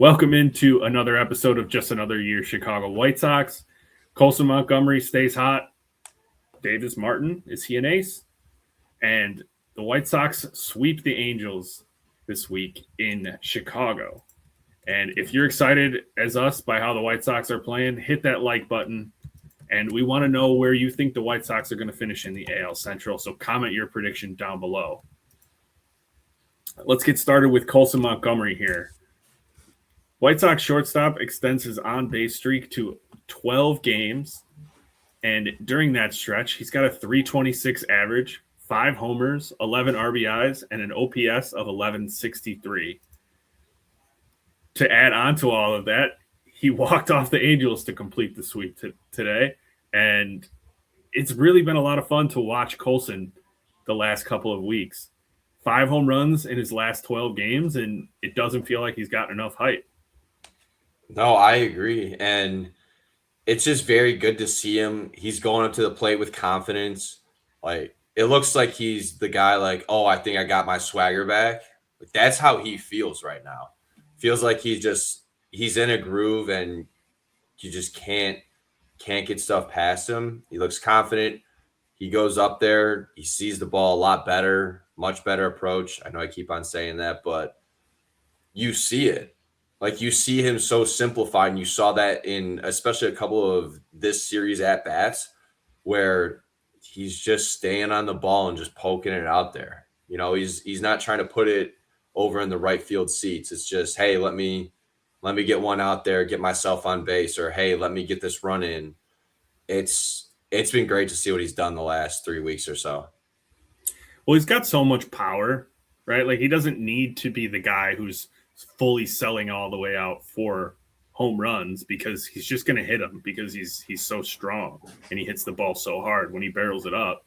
Welcome into another episode of Just Another Year Chicago White Sox. Colson Montgomery stays hot. Davis Martin, is he an ace? And the White Sox sweep the Angels this week in Chicago. And if you're excited as us by how the White Sox are playing, hit that like button. And we want to know where you think the White Sox are going to finish in the AL Central. So comment your prediction down below. Let's get started with Colson Montgomery here. White Sox shortstop extends his on-base streak to 12 games. And during that stretch, he's got a 326 average, 5 homers, 11 RBIs, and an OPS of 1163. To add on to all of that, he walked off the Angels to complete the sweep today. And it's really been a lot of fun to watch Colson the last couple of weeks. 5 home runs in his last 12 games, and it doesn't feel like he's gotten enough hype. No, I agree. And it's just very good to see him. He's going up to the plate with confidence. Like, it looks like he's the guy like, oh, I think I got my swagger back. Like, that's how he feels right now. Feels like he's in a groove and you just can't get stuff past him. He looks confident. He goes up there. He sees the ball a lot better, much better approach. I know I keep on saying that, but you see it. Like, you see him so simplified, and you saw that in especially a couple of this series at-bats where he's just staying on the ball and just poking it out there. You know, he's not trying to put it over in the right field seats. It's just, hey, let me get one out there, get myself on base, or hey, let me get this run in. It's been great to see what he's done the last 3 weeks or so. Well, he's got so much power, right? Like, he doesn't need to be the guy who's fully selling all the way out for home runs because he's just going to hit them because he's so strong and he hits the ball so hard when he barrels it up.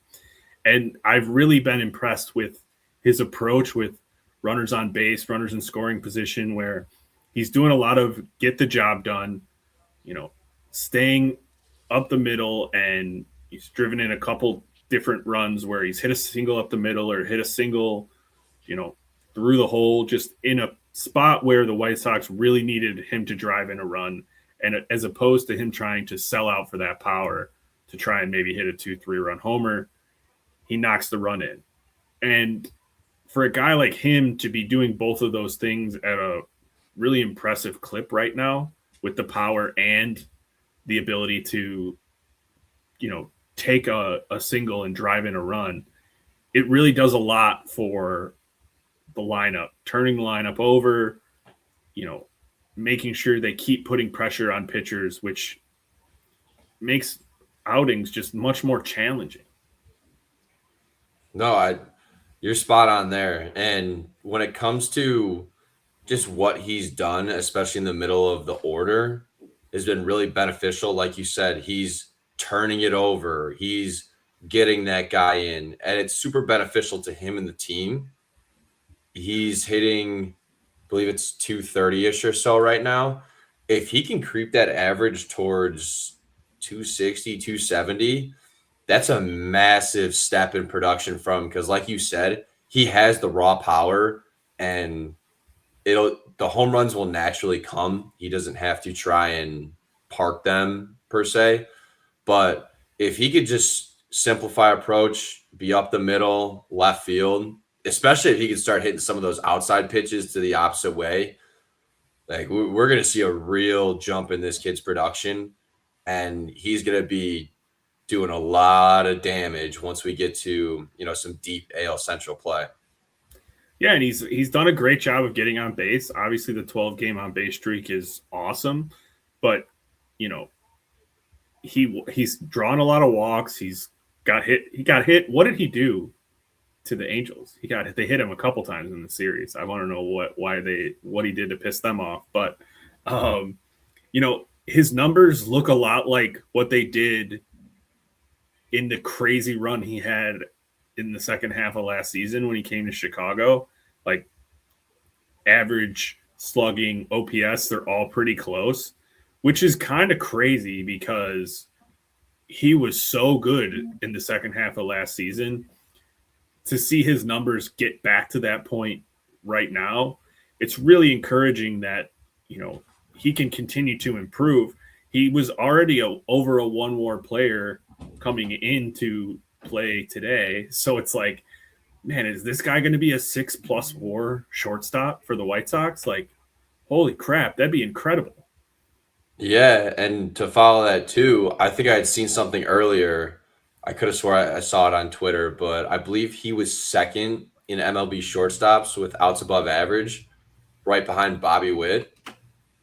And I've really been impressed with his approach with runners on base, runners in scoring position, where he's doing a lot of get the job done, staying up the middle, and he's driven in a couple different runs where he's hit a single up the middle or hit a single, through the hole, just in a spot where the White Sox really needed him to drive in a run, and as opposed to him trying to sell out for that power to try and maybe hit a 2-3 run homer, he knocks the run in. And for a guy like him to be doing both of those things at a really impressive clip right now with the power and the ability to, take a single and drive in a run, it really does a lot for the lineup, turning the lineup over, making sure they keep putting pressure on pitchers, which makes outings just much more challenging. No, you're spot on there. And when it comes to just what he's done, especially in the middle of the order, has been really beneficial. Like you said, he's turning it over. He's getting that guy in, and it's super beneficial to him and the team. He's hitting, I believe it's 230-ish or so right now. If he can creep that average towards 260, 270, that's a massive step in production from, because like you said, he has the raw power, and the home runs will naturally come. He doesn't have to try and park them per se. But if he could just simplify approach, be up the middle, left field, especially if he could start hitting some of those outside pitches to the opposite way, like, we're going to see a real jump in this kid's production, and he's going to be doing a lot of damage once we get to, some deep AL Central play. Yeah, and he's done a great job of getting on base. Obviously, the 12-game on base streak is awesome, but he's drawn a lot of walks. He's got hit. He got hit. What did he do to the Angels? They hit him a couple times in the series. I want to know what he did to piss them off. But his numbers look a lot like what they did in the crazy run he had in the second half of last season when he came to Chicago. Like, average, slugging, OPS, they're all pretty close, which is kind of crazy because he was so good in the second half of last season. To see his numbers get back to that point right now, it's really encouraging that he can continue to improve. He was already over a 1 WAR player coming into play today. So it's like, man, is this guy going to be a 6+ WAR shortstop for the White Sox? Like, holy crap, that'd be incredible. Yeah, and to follow that too, I think I had seen something earlier. I could have swore I saw it on Twitter, but I believe he was second in MLB shortstops with outs above average, right behind Bobby Witt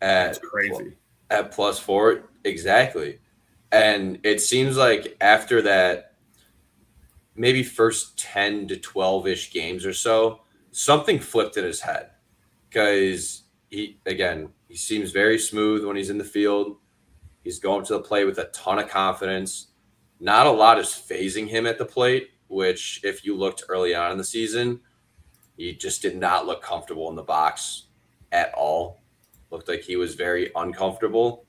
That's at crazy. at +4. Exactly. And it seems like after that, maybe first 10 to 12-ish games or so, something flipped in his head because he seems very smooth when he's in the field. He's going to the plate with a ton of confidence. Not a lot is phasing him at the plate, which if you looked early on in the season, he just did not look comfortable in the box at all. Looked like he was very uncomfortable.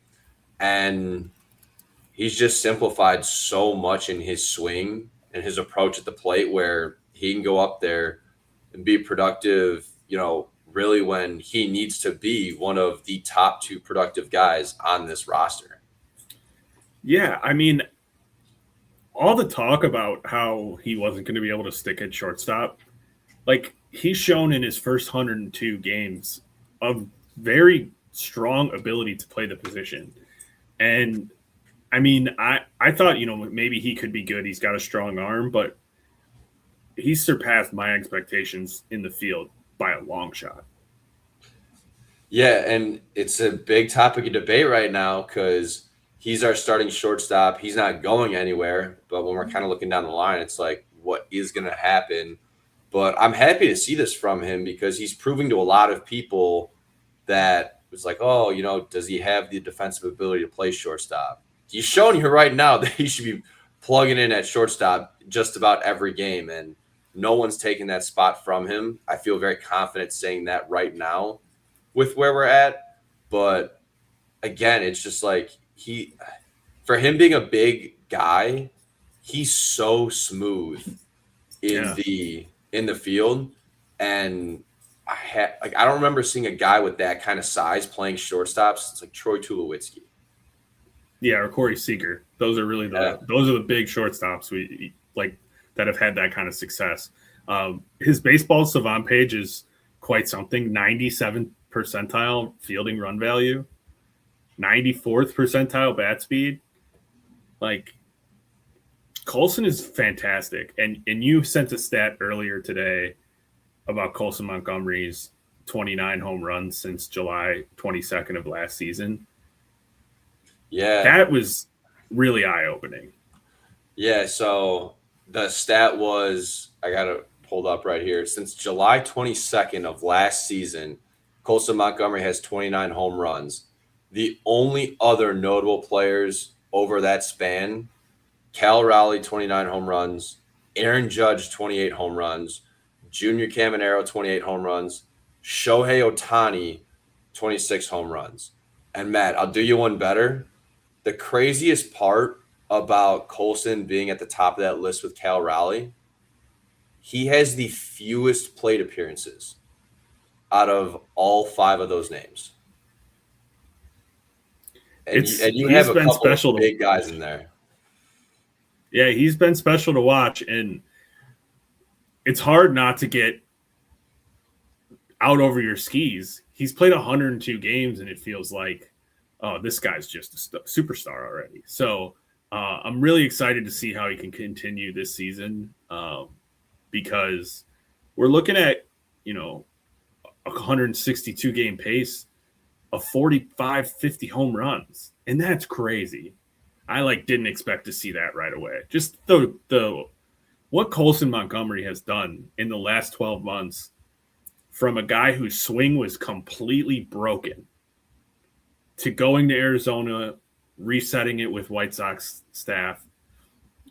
And he's just simplified so much in his swing and his approach at the plate where he can go up there and be productive, really when he needs to be one of the top 2 productive guys on this roster. Yeah, I mean, all the talk about how he wasn't going to be able to stick at shortstop, like he's shown in his first 102 games a very strong ability to play the position. And I mean, I thought, maybe he could be good. He's got a strong arm, but he surpassed my expectations in the field by a long shot. Yeah, and it's a big topic of debate right now because he's our starting shortstop. He's not going anywhere. But when we're kind of looking down the line, it's like, what is going to happen? But I'm happy to see this from him because he's proving to a lot of people that it's like, oh, does he have the defensive ability to play shortstop? He's showing you right now that he should be plugging in at shortstop just about every game. And no one's taking that spot from him. I feel very confident saying that right now with where we're at. But again, it's just like for him being a big guy, he's so smooth in the field. And I don't remember seeing a guy with that kind of size playing shortstops. It's like Troy Tulowitzki. Yeah, or Corey Seager. Those are really those are the big shortstops we like that have had that kind of success. His baseball savant page is quite something. 97th percentile fielding run value, 94th percentile bat speed. Like Colson is fantastic. And you sent a stat earlier today about Colson Montgomery's 29 home runs since July 22nd of last season. Yeah. That was really eye-opening. Yeah, so the stat was, I got it pulled up right here. Since July 22nd of last season, Colson Montgomery has 29 home runs. The only other notable players over that span, Cal Raleigh, 29 home runs, Aaron Judge, 28 home runs, Junior Caminero, 28 home runs, Shohei Ohtani, 26 home runs. And Matt, I'll do you one better. The craziest part about Colson being at the top of that list with Cal Raleigh, he has the fewest plate appearances out of all 5 of those names. And you have a couple of big guys in there. Yeah, he's been special to watch, and it's hard not to get out over your skis. He's played 102 games, and it feels like, oh, this guy's just a superstar already. So I'm really excited to see how he can continue this season because we're looking at, a 162 game pace of 45, 50 home runs. And that's crazy. I didn't expect to see that right away. Just the what Colson Montgomery has done in the last 12 months from a guy whose swing was completely broken to going to Arizona, resetting it with White Sox staff,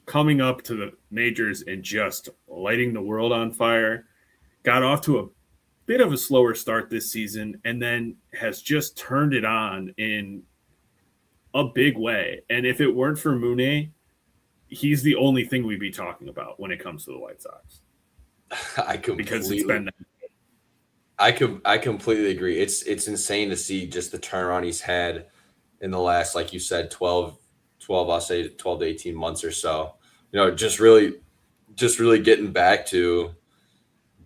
coming up to the majors and just lighting the world on fire. Got off to a bit of a slower start this season and then has just turned it on in a big way. And if it weren't for Mune, he's the only thing we'd be talking about when it comes to the White Sox. I completely I completely agree. It's insane to see just the turnaround he's had in the last, like you said, 12, I'll say 12 to 18 months or so. Just really getting back to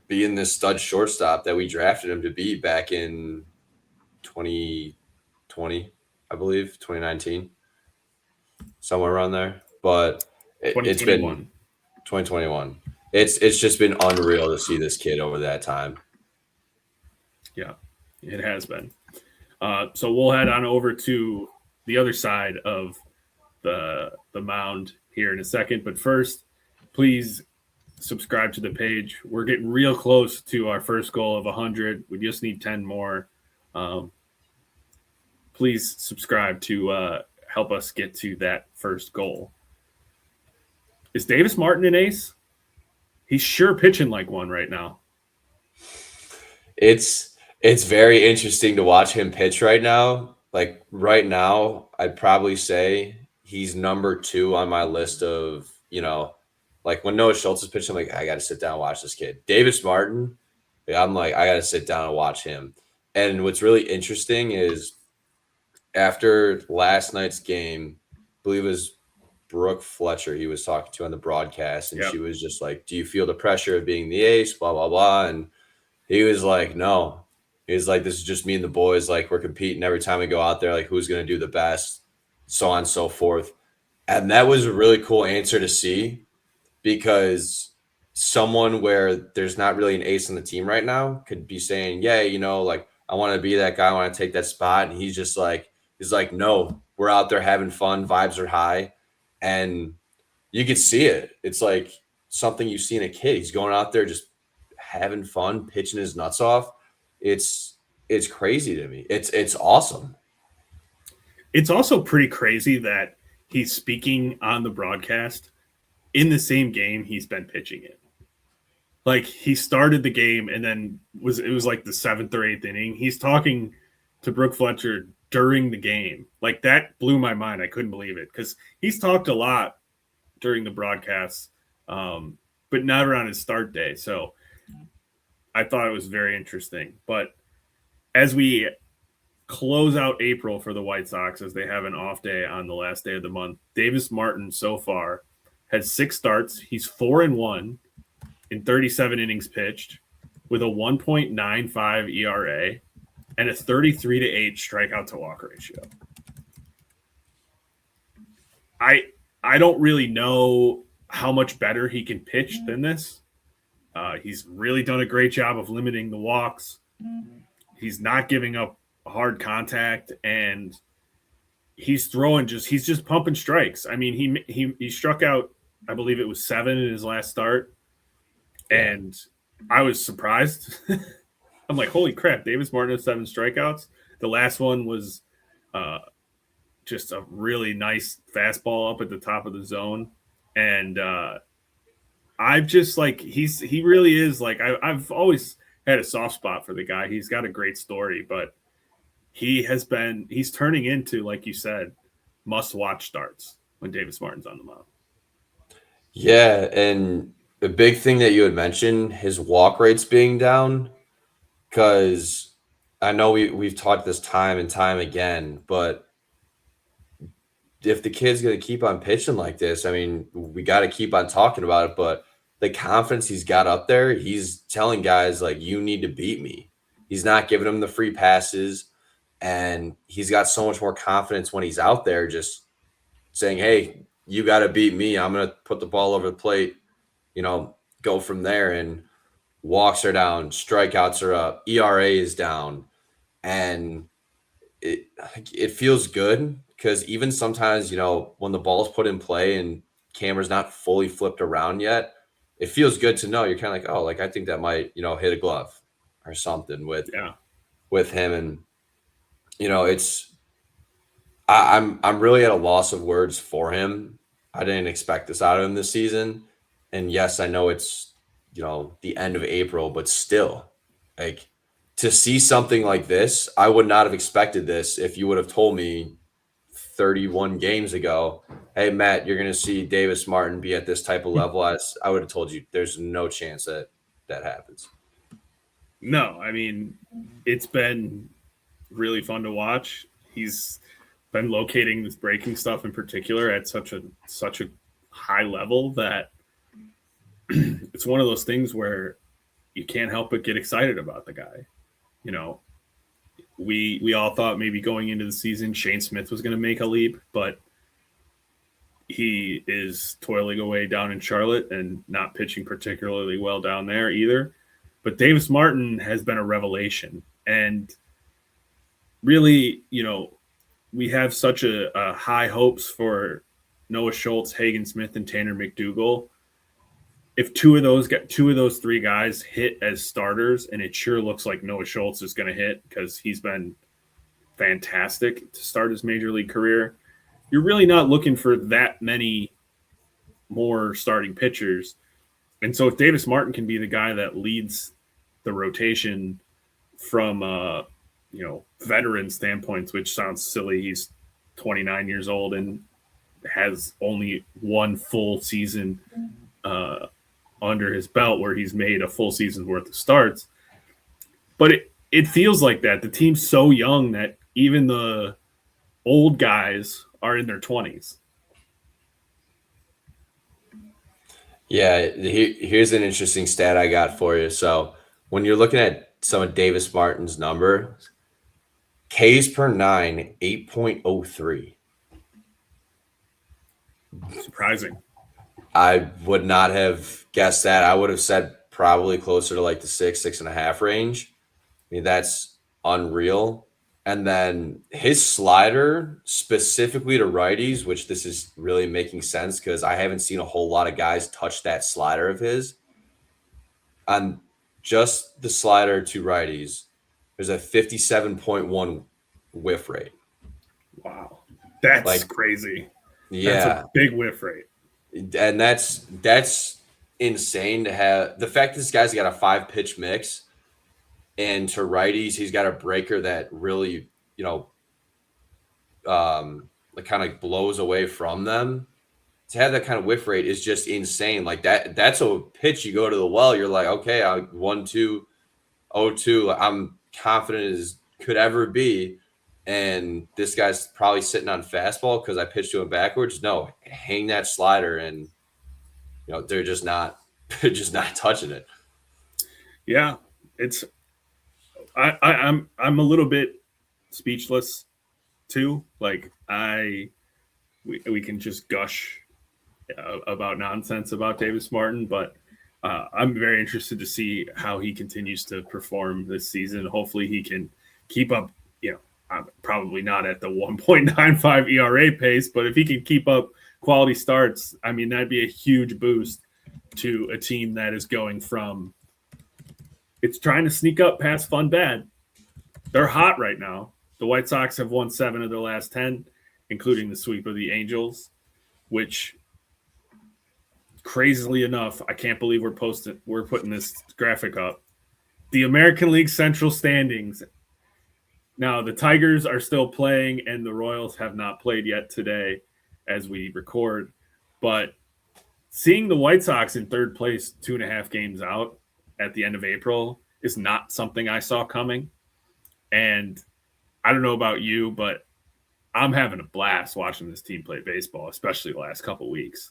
being this stud shortstop that we drafted him to be back in 2020, I believe, 2019, somewhere around there. But it's been 2021. 2021. It's just been unreal to see this kid over that time. Yeah, it has been. So we'll head on over to the other side of the mound here in a second. But first, please subscribe to the page. We're getting real close to our first goal of 100. We just need 10 more. Please subscribe to help us get to that first goal. Is Davis Martin an ace? He's sure pitching like one right now. It's very interesting to watch him pitch right now. Like right now, I'd probably say he's number 2 on my list of, like when Noah Schultz is pitching, I'm like, I got to sit down and watch this kid. Davis Martin, I'm like, I got to sit down and watch him. And what's really interesting is after last night's game, I believe it was Brooke Fletcher he was talking to on the broadcast, and she was just like, do you feel the pressure of being the ace, blah, blah, blah. And he was like, no. He was like, this is just me and the boys. Like, we're competing every time we go out there, like who's going to do the best, so on and so forth. And that was a really cool answer to see, because someone where there's not really an ace on the team right now could be saying, yeah, like I want to be that guy, I want to take that spot. And he's like, no, we're out there having fun. Vibes are high. And you could see it. It's like something you see in a kid. He's going out there just having fun, pitching his nuts off. It's crazy to me. It's awesome. It's also pretty crazy that he's speaking on the broadcast in the same game he's been pitching it. Like he started the game and then it was like the 7th or 8th inning. He's talking to Brooke Fletcher during the game. Like that blew my mind. I couldn't believe it because he's talked a lot during the broadcast, but not around his start day. So I thought it was very interesting. But as we close out April for the White Sox, as they have an off day on the last day of the month, Davis Martin so far has 6 starts. He's 4-1 in 37 innings pitched with a 1.95 ERA and a 33-8 strikeout to walk ratio. I don't really know how much better he can pitch than this. He's really done a great job of limiting the walks. He's not giving up hard contact, and he's just pumping strikes. I mean, he struck out, I believe it was 7 in his last start, and I was surprised. I'm like, holy crap, Davis Martin has 7 strikeouts. The last one was just a really nice fastball up at the top of the zone, and I've just like he really is like I've always had a soft spot for the guy. He's got a great story, but he's turning into, like you said, must-watch starts when Davis Martin's on the mound. Yeah, and the big thing that you had mentioned, his walk rates being down, because I know we've talked this time and time again, but if the kid's going to keep on pitching like this, I mean, we got to keep on talking about it, but the confidence he's got up there, he's telling guys like, you need to beat me. He's not giving them the free passes, and he's got so much more confidence when he's out there just saying, hey, you got to beat me. I'm going to put the ball over the plate, go from there. And walks are down, strikeouts are up, ERA is down, and it feels good because even sometimes, when the ball's put in play and camera's not fully flipped around yet, it feels good to know you're kind of like, oh, like I think that might, hit a glove or something with him. And, I'm really at a loss of words for him. I didn't expect this out of him this season. And yes, I know it's, the end of April, but still, like, to see something like this, I would not have expected this if you would have told me 31 games ago, hey, Matt, you're going to see Davis Martin be at this type of level. I would have told you there's no chance that happens. No, I mean, it's been really fun to watch. He's been locating this breaking stuff in particular at such a high level that it's one of those things where you can't help but get excited about the guy. You know, we all thought maybe going into the season Shane Smith was going to make a leap, but he is toiling away down in Charlotte and not pitching particularly well down there either. But Davis Martin has been a revelation, and really, we have such a high hopes for Noah Schultz, Hagen Smith, and Tanner McDougal. If two of those three guys hit as starters, and it sure looks like Noah Schultz is going to hit because he's been fantastic to start his major league career, you're really not looking for that many more starting pitchers. And so if Davis Martin can be the guy that leads the rotation from veteran standpoints, which sounds silly, he's 29 years old and has only one full season under his belt where he's made a full season's worth of starts. But it feels like that. The team's so young that even the old guys are in their 20s. Yeah, here's an interesting stat I got for you. So when you're looking at some of Davis Martin's numbers, Ks per nine, 8.03. Surprising. I would not have guessed that. I would have said probably closer to like the 6.5 range. I mean, that's unreal. And then his slider specifically to righties, which this is really making sense because I haven't seen a whole lot of guys touch that slider of his. On just the slider to righties, there's a 57.1 whiff rate. Wow. That's crazy. Yeah. That's a big whiff rate. And that's insane to have. The fact this guy's got a 5-pitch mix, and to righties, he's got a breaker that really, kind of blows away from them. To have that kind of whiff rate is just insane. Like that's a pitch you go to the well, you're like, okay, 1-2, 0-2. I'm confident as could ever be. And this guy's probably sitting on fastball because I pitched to him backwards. No, hang that slider, and they're just not touching it. Yeah, I'm a little bit speechless too. Like we can just gush about nonsense about Davis Martin, but I'm very interested to see how he continues to perform this season. Hopefully, he can keep up. Probably not at the 1.95 ERA pace, but if he can keep up quality starts, I mean, that'd be a huge boost to a team that is going from it's trying to sneak up past fun bad. They're hot right now. The White Sox have won 7 of their last 10, including the sweep of the Angels, which crazily enough, I can't believe we're putting this graphic up. The American League Central standings. Now, the Tigers are still playing, and the Royals have not played yet today as we record. But seeing the White Sox in third place 2.5 games out at the end of April is not something I saw coming. And I don't know about you, but I'm having a blast watching this team play baseball, especially the last couple weeks.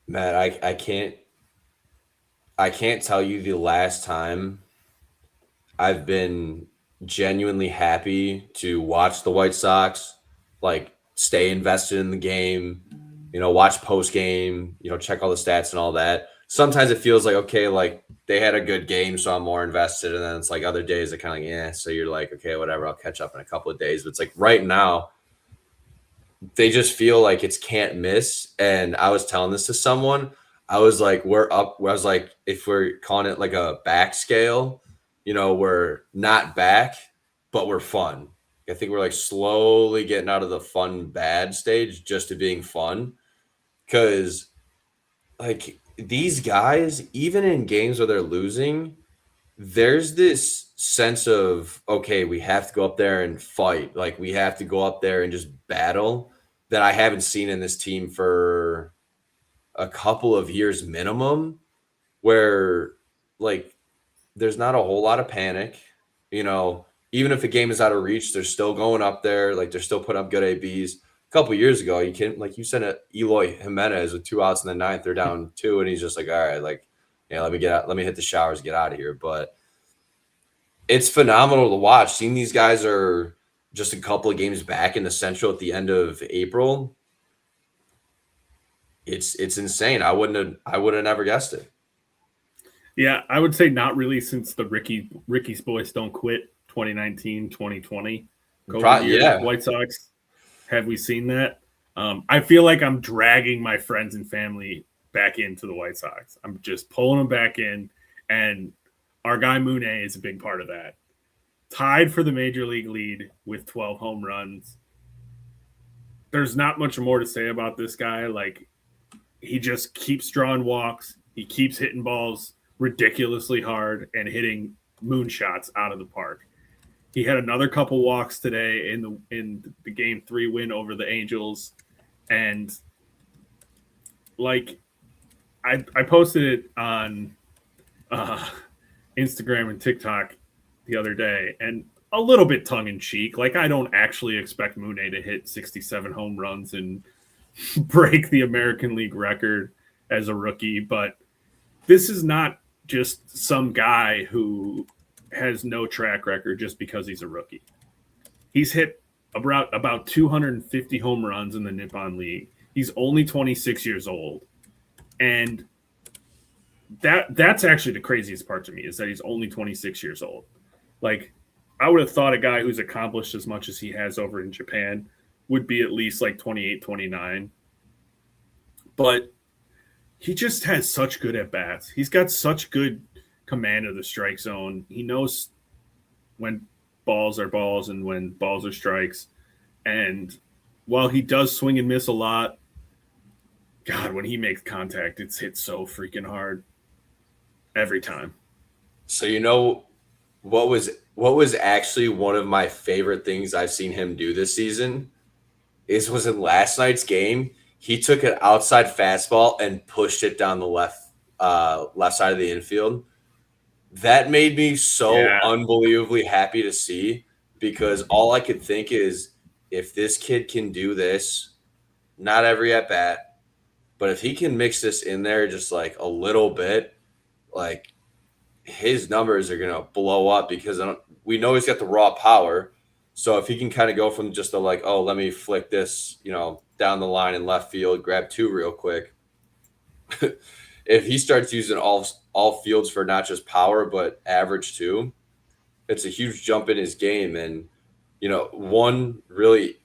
Matt, I can't tell you the last time I've been genuinely happy to watch the White Sox, like stay invested in the game, watch post game, check all the stats and all that. Sometimes it feels like, okay, like they had a good game, so I'm more invested. And then it's like other days are kind of like, yeah. So you're like, okay, whatever, I'll catch up in a couple of days. But it's like right now, they just feel like it's can't miss. And I was telling this to someone, I was like, we're up. I was like, if we're calling it like a back scale, we're not back, but we're fun. I think we're like slowly getting out of the fun bad stage just to being fun. Because like these guys, even in games where they're losing, there's this sense of, okay, we have to go up there and fight. Like we have to go up there and just battle that I haven't seen in this team for a couple of years minimum, where like there's not a whole lot of panic. Even if a game is out of reach, they're still going up there. Like they're still putting up good ABs. A couple years ago, you can like you said, Eloy Jimenez with 2 outs in the ninth, they're down 2, and he's just like, all right, like, yeah, let me get out, let me hit the showers, get out of here. But it's phenomenal to watch. Seeing these guys are just a couple of games back in the Central at the end of April. It's insane. I wouldn't have never guessed it. Yeah, I would say not really since the Ricky's Boys Don't Quit 2019, 2020 COVID year. Yeah. White Sox. Have we seen that? I feel like I'm dragging my friends and family back into the White Sox. I'm just pulling them back in, and our guy Mune is a big part of that. Tied for the major league lead with 12 home runs. There's not much more to say about this guy. Like, he just keeps drawing walks. He keeps hitting balls ridiculously hard and hitting moonshots out of the park. He had another couple walks today in the game 3 win over the Angels, and like I posted it on Instagram and TikTok the other day, and a little bit tongue in cheek. Like, I don't actually expect Mune to hit 67 home runs and break the American League record as a rookie, but this is not just some guy who has no track record just because he's a rookie. He's hit about 250 home runs in the Nippon League. He's only 26 years old. And that's actually the craziest part to me, is that he's only 26 years old. Like, I would have thought a guy who's accomplished as much as he has over in Japan would be at least like 28, 29. But he just has such good at-bats. He's got such good command of the strike zone. He knows when balls are balls and when balls are strikes. And while he does swing and miss a lot, God, when he makes contact, it's hit so freaking hard every time. So what was actually one of my favorite things I've seen him do this season was in last night's game. He took an outside fastball and pushed it down the left side of the infield. That made me so unbelievably happy to see, because all I could think is, if this kid can do this, not every at bat, but if he can mix this in there just like a little bit, like, his numbers are going to blow up, because we know he's got the raw power. So if he can kind of go from just like, oh, let me flick this, down the line in left field, grab 2 real quick. If he starts using all fields for not just power, but average too, it's a huge jump in his game. And, one really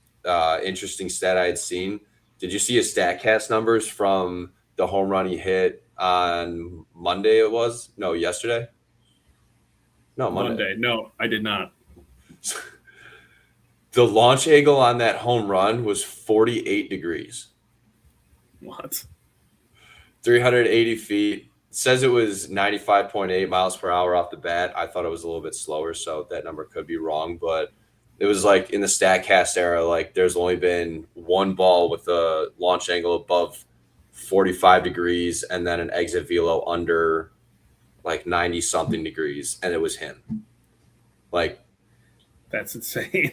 interesting stat I had seen, did you see his StatCast numbers from the home run he hit on Monday? Yesterday? No, Monday. No, I did not. The launch angle on that home run was 48 degrees. What? 380 feet. Says it was 95.8 miles per hour off the bat. I thought it was a little bit slower, so that number could be wrong. But it was like in the StatCast era, like there's only been one ball with a launch angle above 45 degrees and then an exit velo under like 90-something degrees, and it was him. Like, that's insane.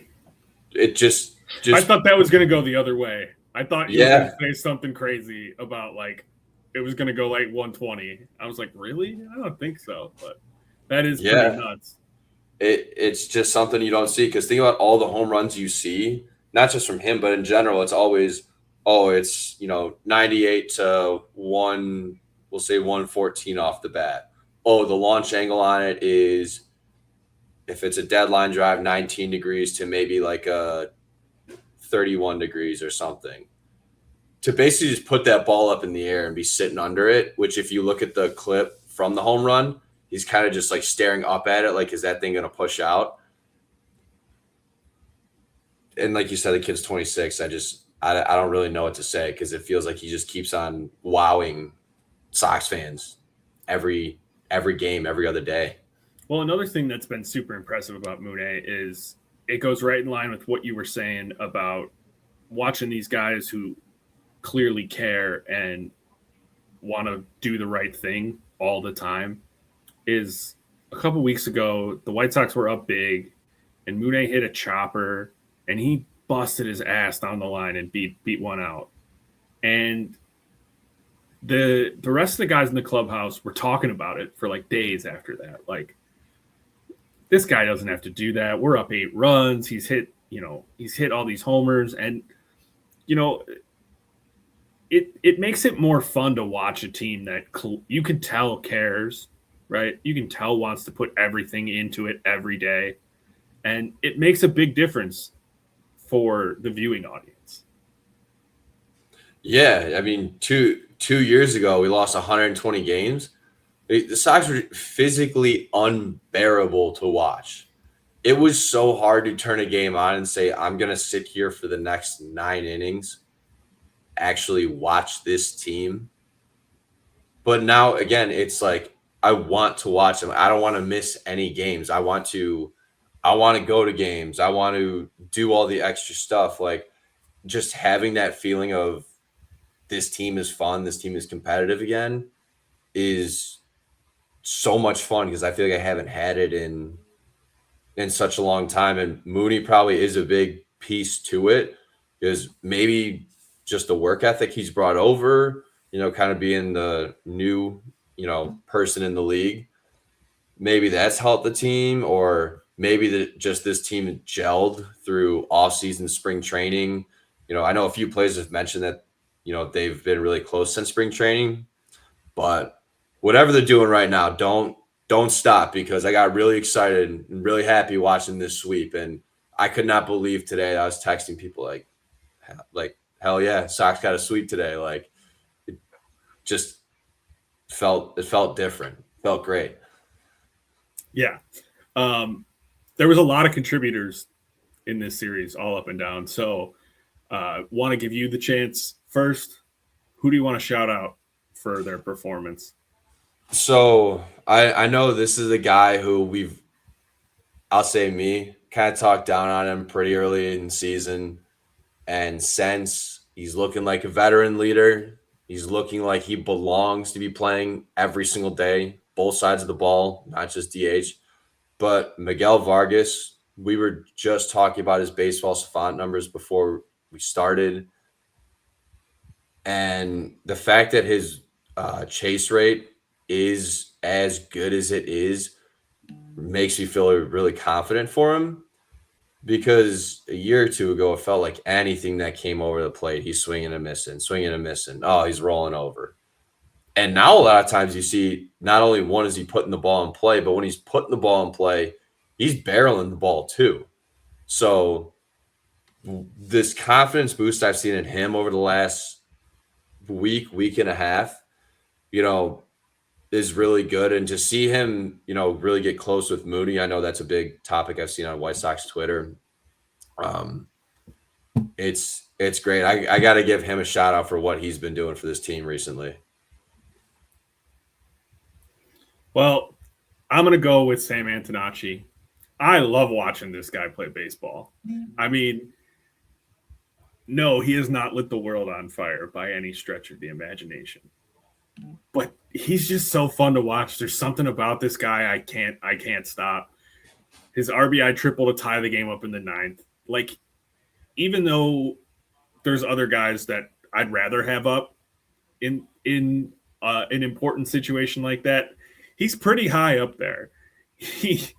It just I thought that was going to go the other way. I thought you were going to say something crazy about, like, it was going to go like 120. I was like, really? I don't think so. But that is pretty nuts. It's just something you don't see, because think about all the home runs you see, not just from him, but in general, it's always, it's 98 to 114 off the bat. The launch angle on it is, if it's a deadline drive, 19 degrees to maybe like a 31 degrees or something. To basically just put that ball up in the air and be sitting under it, which if you look at the clip from the home run, he's kind of just like staring up at it, like, is that thing going to push out? And like you said, the kid's 26. I don't really know what to say, because it feels like he just keeps on wowing Sox fans every game, every other day. Well, another thing that's been super impressive about Mune is it goes right in line with what you were saying about watching these guys who clearly care and want to do the right thing all the time, is a couple weeks ago, the White Sox were up big, and Mune hit a chopper, and he busted his ass down the line and beat one out. And the rest of the guys in the clubhouse were talking about it for like days after that. Like, this guy doesn't have to do that. We're up 8 runs. He's hit all these homers, and it makes it more fun to watch a team that you can tell cares, right? You can tell wants to put everything into it every day, and it makes a big difference for the viewing audience. Yeah, I mean, two years ago we lost 120 games. The Sox were physically unbearable to watch. It was so hard to turn a game on and say, I'm going to sit here for the next 9 innings, actually watch this team. But now, again, it's like, I want to watch them. I don't want to miss any games. I want to go to games. I want to do all the extra stuff. Like, just having that feeling of this team is fun, this team is competitive again is so much fun, because I feel like I haven't had it in such a long time. And Mooney probably is a big piece to it, because maybe just the work ethic he's brought over, kind of being the new, person in the league. Maybe that's helped the team, or maybe just this team gelled through off-season spring training. I know a few players have mentioned that, they've been really close since spring training, but whatever they're doing right now, don't stop, because I got really excited and really happy watching this sweep. And I could not believe today I was texting people like hell yeah, Sox got a sweep today. Like, it just felt different. Felt great. Yeah. There was a lot of contributors in this series, all up and down. So want to give you the chance first. Who do you want to shout out for their performance? So I know this is a guy who I'll say me, kind of talked down on him pretty early in the season. And since he's looking like a veteran leader, he's looking like he belongs to be playing every single day, both sides of the ball, not just DH. But Miguel Vargas, we were just talking about his baseball savant numbers before we started. And the fact that his chase rate is as good as it is makes me feel really confident for him, because a year or two ago, it felt like anything that came over the plate, he's swinging and missing. Oh, he's rolling over. And now a lot of times you see not only one is he putting the ball in play, but when he's putting the ball in play, he's barreling the ball too. So this confidence boost I've seen in him over the last week and a half, is really good. And to see him, really get close with Mooney, I know that's a big topic I've seen on White Sox Twitter. It's great. I got to give him a shout out for what he's been doing for this team recently. Well, I'm going to go with Sam Antonacci. I love watching this guy play baseball. I mean, no, he has not lit the world on fire by any stretch of the imagination. But he's just so fun to watch. There's something about this guy I can't stop. His RBI triple to tie the game up in the 9th. Like, even though there's other guys that I'd rather have up in an important situation like that, he's pretty high up there. He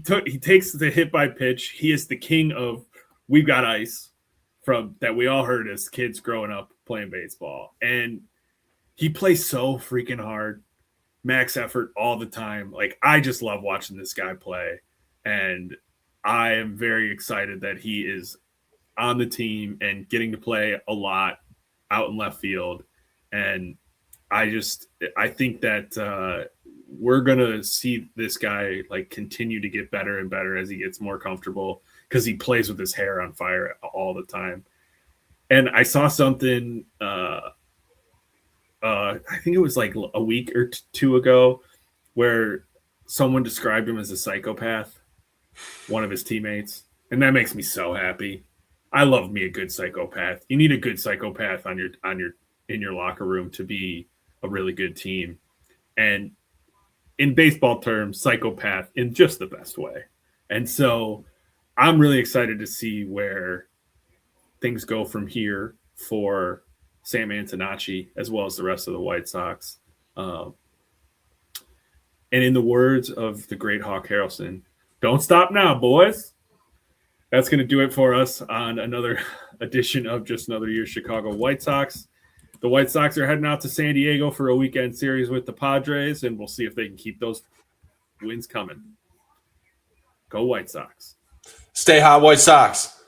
takes the hit by pitch. He is the king of "We've Got Ice" from that we all heard as kids growing up playing baseball, and he plays so freaking hard, max effort all the time. Like, I just love watching this guy play, and I am very excited that he is on the team and getting to play a lot out in left field. And I think that we're going to see this guy like continue to get better and better as he gets more comfortable, because he plays with his hair on fire all the time. And I saw something, I think it was like a week or two ago, where someone described him as a psychopath, one of his teammates. And that makes me so happy. I love me a good psychopath. You need a good psychopath in your locker room to be a really good team. And in baseball terms, psychopath in just the best way. And so I'm really excited to see where things go from here for Sam Antonacci as well as the rest of the White Sox. And in the words of the great Hawk Harrelson, don't stop now, boys. That's going to do it for us on another edition of Just Another Year Chicago White Sox. The White Sox are heading out to San Diego for a weekend series with the Padres, and we'll see if they can keep those wins coming. Go White Sox. Stay hot, White Sox.